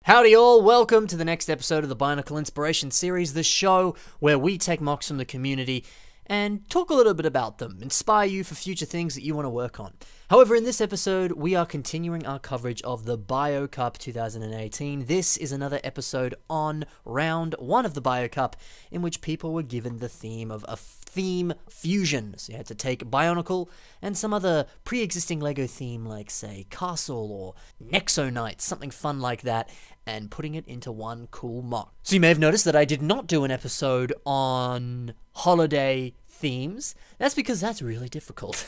Howdy all, welcome to the next episode of the Bionicle Inspiration Series, the show where we take mocks from the community and talk a little bit about them, inspire you for future things that you want to work on. However, in this episode, we are continuing our coverage of the Bio Cup 2018. This is another episode on round 1 of the Bio Cup, in which people were given the theme of a theme fusion. So you had to take Bionicle and some other pre-existing LEGO theme like, say, Castle or Nexo Knights, something fun like that, and putting it into one cool mock. So you may have noticed that I did not do an episode on holiday themes. That's because that's really difficult.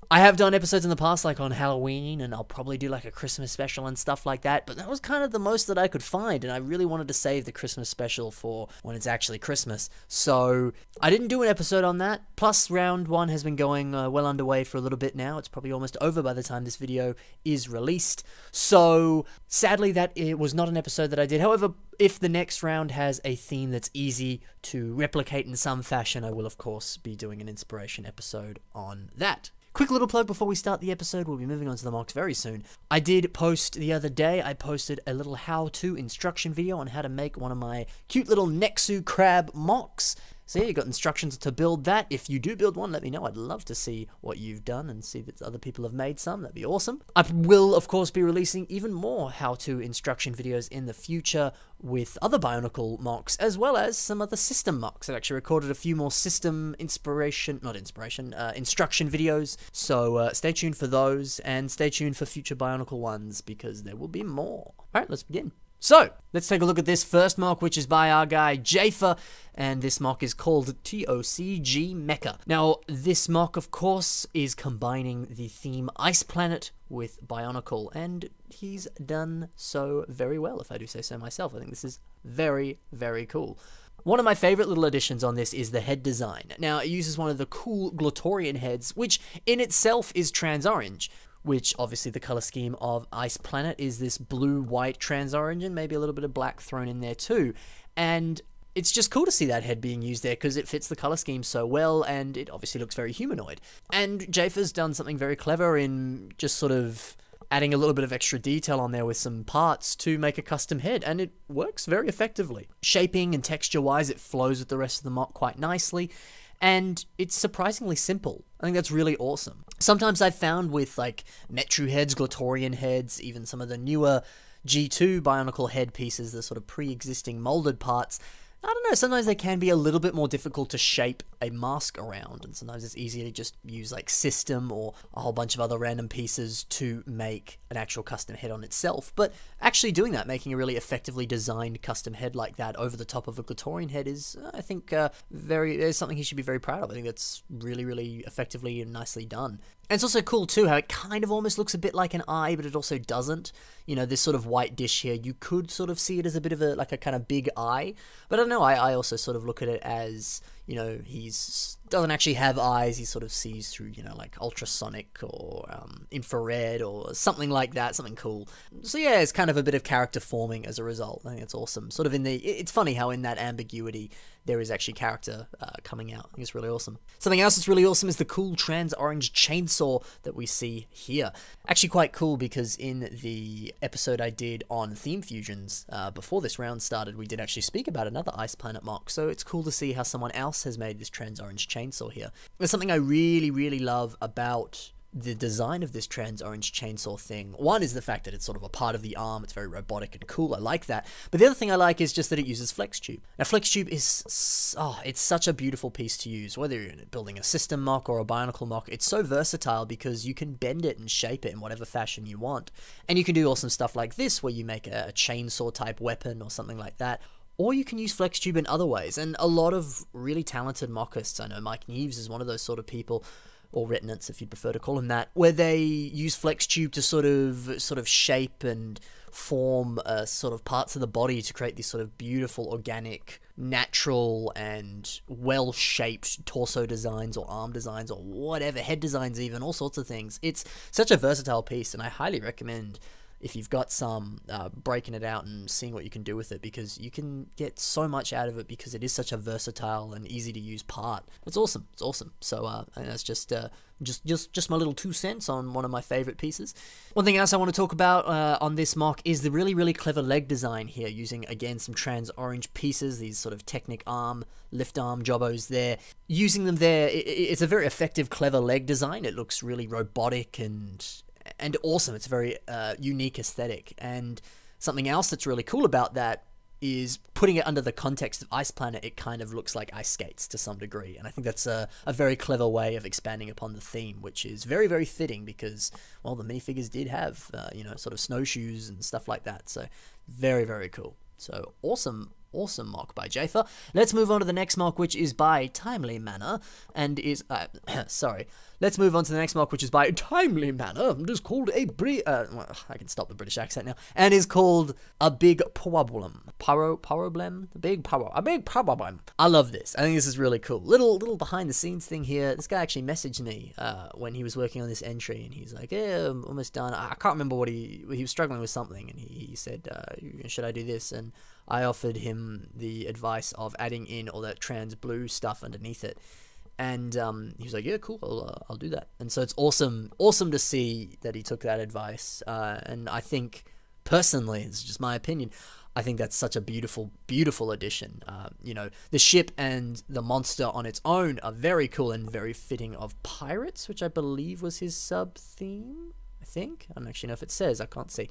I have done episodes in the past, like on Halloween, and I'll probably do like a Christmas special and stuff like that, but that was kind of the most that I could find, and I really wanted to save the Christmas special for when it's actually Christmas. So I didn't do an episode on that, plus round 1 has been going well underway for a little bit now. It's probably almost over by the time this video is released. So sadly, that it was not an episode that I did. However, if the next round has a theme that's easy to replicate in some fashion, I will of course be doing an inspiration episode on that. Quick little plug before we start the episode, we'll be moving on to the mocks very soon. I did post the other day, I posted a little how-to instruction video on how to make one of my cute little Nexu crab mocks. So yeah, you got instructions to build that. If you do build one, let me know. I'd love to see what you've done and see that other people have made some. That'd be awesome. I will, of course, be releasing even more how-to instruction videos in the future with other Bionicle mocks, as well as some other system mocks. I actually recorded a few more system instruction videos. So stay tuned for those, and stay tuned for future Bionicle ones, because there will be more. Alright, let's begin. So, let's take a look at this first mock, which is by our guy, Jafer, and this mock is called T.O.C.G. Mecha. Now, this mock, of course, is combining the theme Ice Planet with Bionicle, and he's done so very well, if I do say so myself. I think this is very, very cool. One of my favorite little additions on this is the head design. Now, it uses one of the cool Glatorian heads, which in itself is trans-orange, which obviously the color scheme of Ice Planet is this blue-white trans-orange and maybe a little bit of black thrown in there too. And it's just cool to see that head being used there because it fits the color scheme so well, and it obviously looks very humanoid. And Jafer's done something very clever in just sort of adding a little bit of extra detail on there with some parts to make a custom head, and it works very effectively. Shaping and texture-wise, it flows with the rest of the mock quite nicely, and it's surprisingly simple. I think that's really awesome. Sometimes I've found with like Metru heads, Glatorian heads, even some of the newer G2 Bionicle head pieces, the sort of pre-existing molded parts, I don't know, sometimes they can be a little bit more difficult to shape a mask around, and sometimes it's easier to just use like system or a whole bunch of other random pieces to make an actual custom head on itself. But actually doing that, making a really effectively designed custom head like that over the top of a Glatorian head is, I think, is something he should be very proud of. I think that's really, really effectively and nicely done. And it's also cool too how it kind of almost looks a bit like an eye, but it also doesn't. You know, this sort of white dish here, you could sort of see it as a bit of a, like a kind of big eye. But I don't know, I also sort of look at it as, you know, doesn't actually have eyes, he sort of sees through, you know, like ultrasonic or infrared or something like that, something cool. So yeah, it's kind of a bit of character forming as a result. I think it's awesome. Sort of it's funny how in that ambiguity there is actually character coming out. I think it's really awesome. Something else that's really awesome is the cool trans-orange chainsaw that we see here. Actually quite cool because in the episode I did on theme fusions before this round started, we did actually speak about another Ice Planet mock, so it's cool to see how someone else has made this trans-orange chainsaw here. There's something I really, really love about the design of this trans-orange chainsaw thing. One is the fact that it's sort of a part of the arm, it's very robotic and cool, I like that. But the other thing I like is just that it uses flex tube. Now flex tube is, it's such a beautiful piece to use, whether you're building a system mock or a Bionicle mock. It's so versatile because you can bend it and shape it in whatever fashion you want. And you can do awesome stuff like this, where you make a chainsaw type weapon or something like that. Or you can use flex tube in other ways, and a lot of really talented mockists, I know Mike Neves is one of those sort of people, or retinants if you'd prefer to call him that, where they use flex tube to sort of shape and form sort of parts of the body to create these sort of beautiful, organic, natural, and well-shaped torso designs or arm designs or whatever, head designs even, all sorts of things. It's such a versatile piece, and I highly recommend if you've got some, breaking it out and seeing what you can do with it, because you can get so much out of it because it is such a versatile and easy to use part. It's awesome. It's awesome. So I think that's just my little 2 cents on one of my favorite pieces. One thing else I want to talk about on this mock is the really, really clever leg design here, using again some trans orange pieces, these sort of Technic arm, lift arm jobbos there. Using them there, it's a very effective, clever leg design. It looks really robotic and awesome. It's a very unique aesthetic. And something else that's really cool about that is putting it under the context of Ice Planet. It kind of looks like ice skates to some degree, and I think that's a very clever way of expanding upon the theme, which is very, very fitting because, well, the minifigures did have sort of snowshoes and stuff like that. So very, very cool. So awesome mock by Jafer. Let's move on to the next mock, which is by Timely Manner, and is Let's move on to the next mock, which is by Timely Manner, and is called I can stop the British accent now, and is called a Big Purroblem. Purroblem? A Big Purroblem. I love this. I think this is really cool. Little behind the scenes thing here. This guy actually messaged me when he was working on this entry, and he's like, yeah, I'm almost done. I can't remember what he was struggling with something, and he said, should I do this? And I offered him the advice of adding in all that trans blue stuff underneath it. And he was like, yeah, cool, I'll do that. And so it's awesome to see that he took that advice. And I think, personally, it's just my opinion, I think that's such a beautiful, beautiful addition. The ship and the monster on its own are very cool and very fitting of pirates, which I believe was his sub-theme, I think. I don't actually know if it says, I can't see.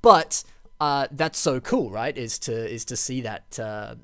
But that's so cool, right, is to see that...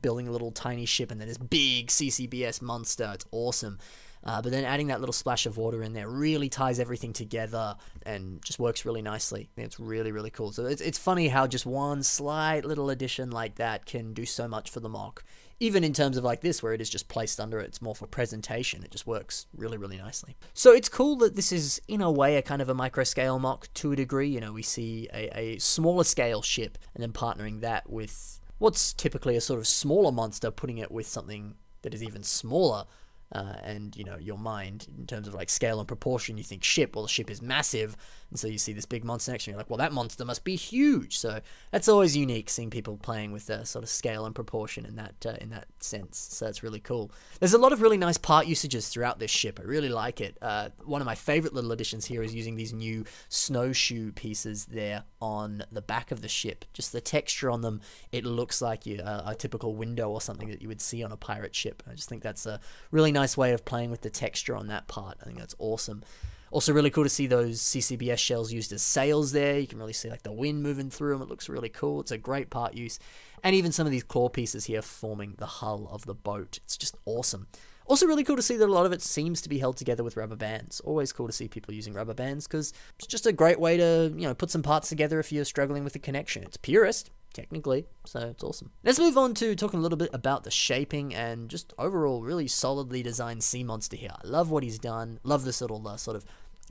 building a little tiny ship and then this big CCBS monster. It's awesome. But then adding that little splash of water in there really ties everything together and just works really nicely. I think it's really, really cool. So it's funny how just one slight little addition like that can do so much for the mock. Even in terms of like this, where it is just placed under it, it's more for presentation. It just works really, really nicely. So it's cool that this is, in a way, a kind of a micro-scale mock to a degree. We see a smaller scale ship and then partnering that with what's typically a sort of smaller monster, putting it with something that is even smaller. And your mind, in terms of like scale and proportion, you think ship, well, the ship is massive, and so you see this big monster next to you, you're like, well, that monster must be huge. So that's always unique, seeing people playing with the sort of scale and proportion in that sense. So that's really cool. There's a lot of really nice part usages throughout this ship. I really like it. One of my favorite little additions here is using these new snowshoe pieces there on the back of the ship. Just the texture on them, it looks like a typical window or something that you would see on a pirate ship. I just think that's a really nice way of playing with the texture on that part. I think that's awesome. Also really cool to see those CCBS shells used as sails there. You can really see like the wind moving through them. It looks really cool. It's a great part use. And even some of these claw pieces here forming the hull of the boat. It's just awesome. Also really cool to see that a lot of it seems to be held together with rubber bands. Always cool to see people using rubber bands because it's just a great way to, put some parts together if you're struggling with the connection. It's purist, technically, so it's awesome. Let's move on to talking a little bit about the shaping and just overall really solidly designed sea monster here. I love what he's done. Love this little sort of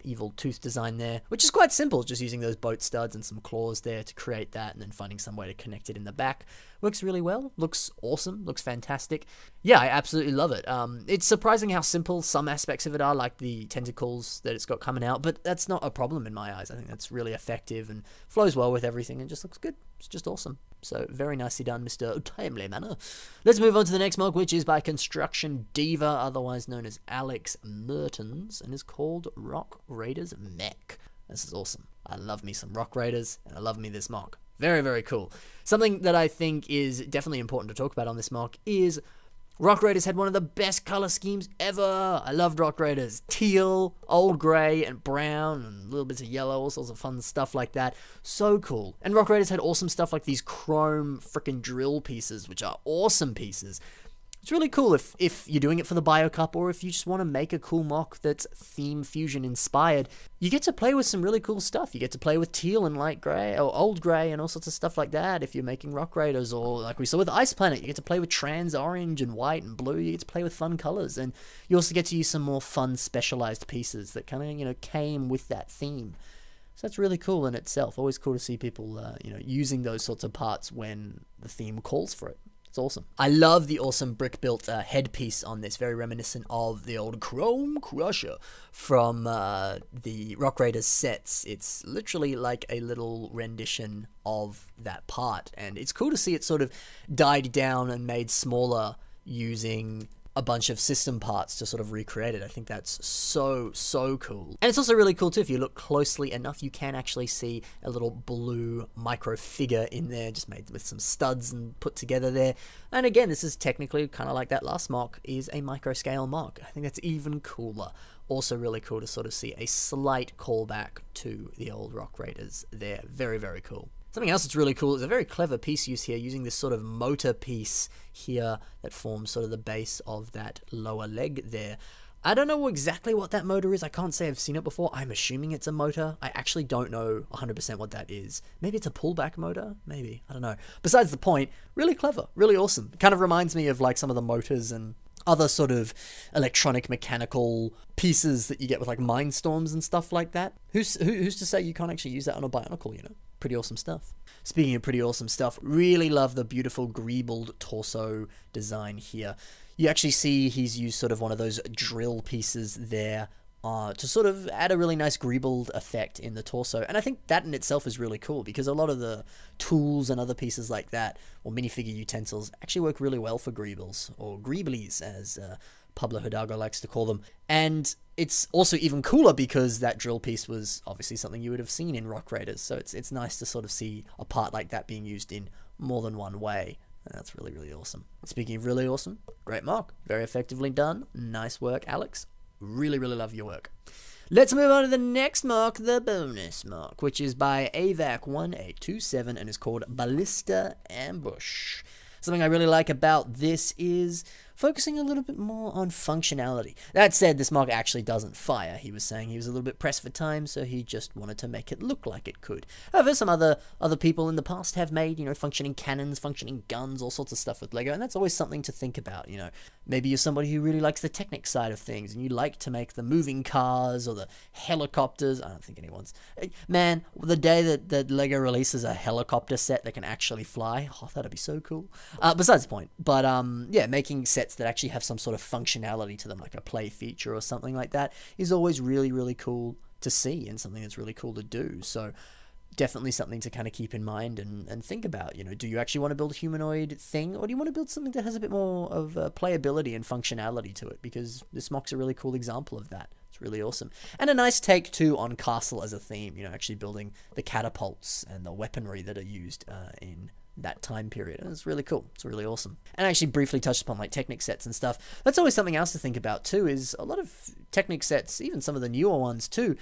evil tooth design there, which is quite simple, just using those boat studs and some claws there to create that, and then finding some way to connect it in the back. Works really well, looks awesome, looks fantastic. Yeah, I absolutely love it. It's surprising how simple some aspects of it are, like the tentacles that it's got coming out, but that's not a problem in my eyes. I think that's really effective and flows well with everything and just looks good. It's just awesome. So very nicely done, Mr. Timely Manner. Let's move on to the next mock, which is by Construction Diva, otherwise known as Alex Mertens, and is called Rock Raiders Mech. This is awesome. I love me some Rock Raiders, and I love me this mock. Very, very cool. Something that I think is definitely important to talk about on this mock is Rock Raiders had one of the best color schemes ever. I loved Rock Raiders. Teal, old grey, and brown, and little bits of yellow, all sorts of fun stuff like that. So cool. And Rock Raiders had awesome stuff like these chrome frickin' drill pieces, which are awesome pieces. It's really cool if you're doing it for the Bio Cup, or if you just want to make a cool mock that's theme fusion inspired. You get to play with some really cool stuff. You get to play with teal and light grey, or old grey, and all sorts of stuff like that if you're making Rock Raiders, or like we saw with Ice Planet, you get to play with trans orange and white and blue. You get to play with fun colours, and you also get to use some more fun specialised pieces that kind of, came with that theme. So that's really cool in itself. Always cool to see people, using those sorts of parts when the theme calls for it. It's It's awesome. I love the awesome brick-built headpiece on this, very reminiscent of the old Chrome Crusher from the Rock Raiders sets. It's literally like a little rendition of that part, and it's cool to see it sort of died down and made smaller using a bunch of system parts to sort of recreate it. I think that's so cool. And it's also really cool too, if you look closely enough, you can actually see a little blue micro figure in there, just made with some studs and put together there. And again, this is technically kind of like that last mock is a micro scale mock. I think that's even cooler. Also really cool to sort of see a slight callback to the old Rock Raiders there. Very cool. Something else that's really cool is a very clever piece use here, using this sort of motor piece here that forms sort of the base of that lower leg there. I don't know exactly what that motor is. I can't say I've seen it before. I'm assuming it's a motor. I actually don't know 100% what that is. Maybe it's a pullback motor? Maybe. I don't know. Besides the point, really clever, really awesome. It kind of reminds me of like some of the motors and other sort of electronic mechanical pieces that you get with like Mindstorms and stuff like that. Who's to say you can't actually use that on a Bionicle, you know? Pretty awesome stuff. Speaking of pretty awesome stuff, really love the beautiful greebled torso design here. You actually see he's used sort of one of those drill pieces there to sort of add a really nice greebled effect in the torso. And I think that in itself is really cool, because a lot of the tools and other pieces like that, or minifigure utensils, actually work really well for greebles, or greeblies as Pablo Hidalgo likes to call them. And it's also even cooler because that drill piece was obviously something you would have seen in Rock Raiders, so it's nice to sort of see a part like that being used in more than one way. And that's really awesome. Speaking of really awesome, great mock. Very effectively done. Nice work, Alex. Really love your work. Let's move on to the next mock, the bonus mock, which is by AVAC1827 and is called Ballista Ambush. Something I really like about this is focusing a little bit more on functionality. That said, this mock actually doesn't fire. He was saying he was a little bit pressed for time, so he just wanted to make it look like it could. However, some other people in the past have made, you know, functioning cannons, functioning guns, all sorts of stuff with Lego, and that's always something to think about, you know. Maybe you're somebody who really likes the Technic side of things, and you like to make the moving cars or the helicopters. I don't think anyone's... Man, the day that Lego releases a helicopter set that can actually fly, oh, that'd be so cool. Besides the point. But, yeah, making sets that actually have some sort of functionality to them, like a play feature or something like that, is always really cool to see, and something that's really cool to do. So definitely something to kind of keep in mind and think about. You know, do you actually want to build a humanoid thing, or do you want to build something that has a bit more of playability and functionality to it? Because this mock's a really cool example of that. It's really awesome. And a nice take too on castle as a theme, you know, actually building the catapults and the weaponry that are used in that time period. And it's really cool. It's really awesome. And I actually briefly touched upon like Technic sets and stuff. That's always something else to think about too, is a lot of Technic sets, even some of the newer ones too,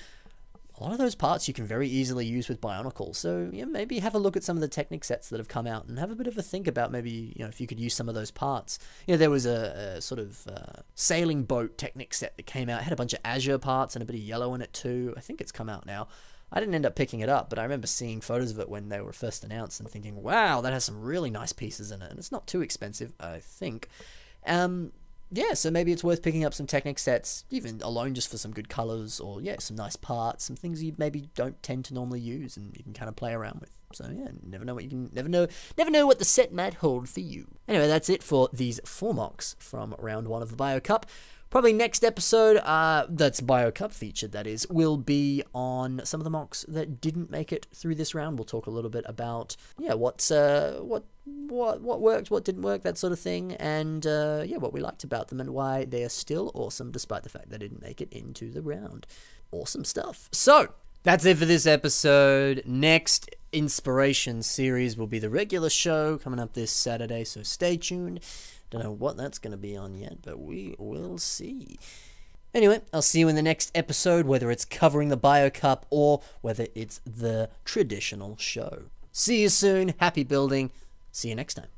a lot of those parts you can very easily use with Bionicle. So yeah, maybe have a look at some of the Technic sets that have come out and have a bit of a think about maybe, you know, if you could use some of those parts. You know, there was a sort of sailing boat Technic set that came out. It had a bunch of azure parts and a bit of yellow in it too. I think it's come out now. I didn't end up picking it up, but I remember seeing photos of it when they were first announced and thinking, wow, that has some really nice pieces in it. And it's not too expensive, I think. Yeah, so maybe it's worth picking up some Technic sets, even alone just for some good colors, or yeah, some nice parts, some things you maybe don't tend to normally use and you can kind of play around with. So yeah, never know what the set might hold for you. Anyway, that's it for these 4 mocks from round 1 of the Bio Cup. Probably next episode, that's Bio Cup featured, that is, will be on some of the mocks that didn't make it through this round. We'll talk a little bit about, yeah, what worked, what didn't work, that sort of thing, and yeah, what we liked about them and why they are still awesome despite the fact they didn't make it into the round. Awesome stuff. So, that's it for this episode. Next Inspiration series will be the regular show coming up this Saturday, so stay tuned. Don't know what that's going to be on yet, but we will see. Anyway, I'll see you in the next episode, whether it's covering the Bio Cup or whether it's the traditional show. See you soon. Happy building. See you next time.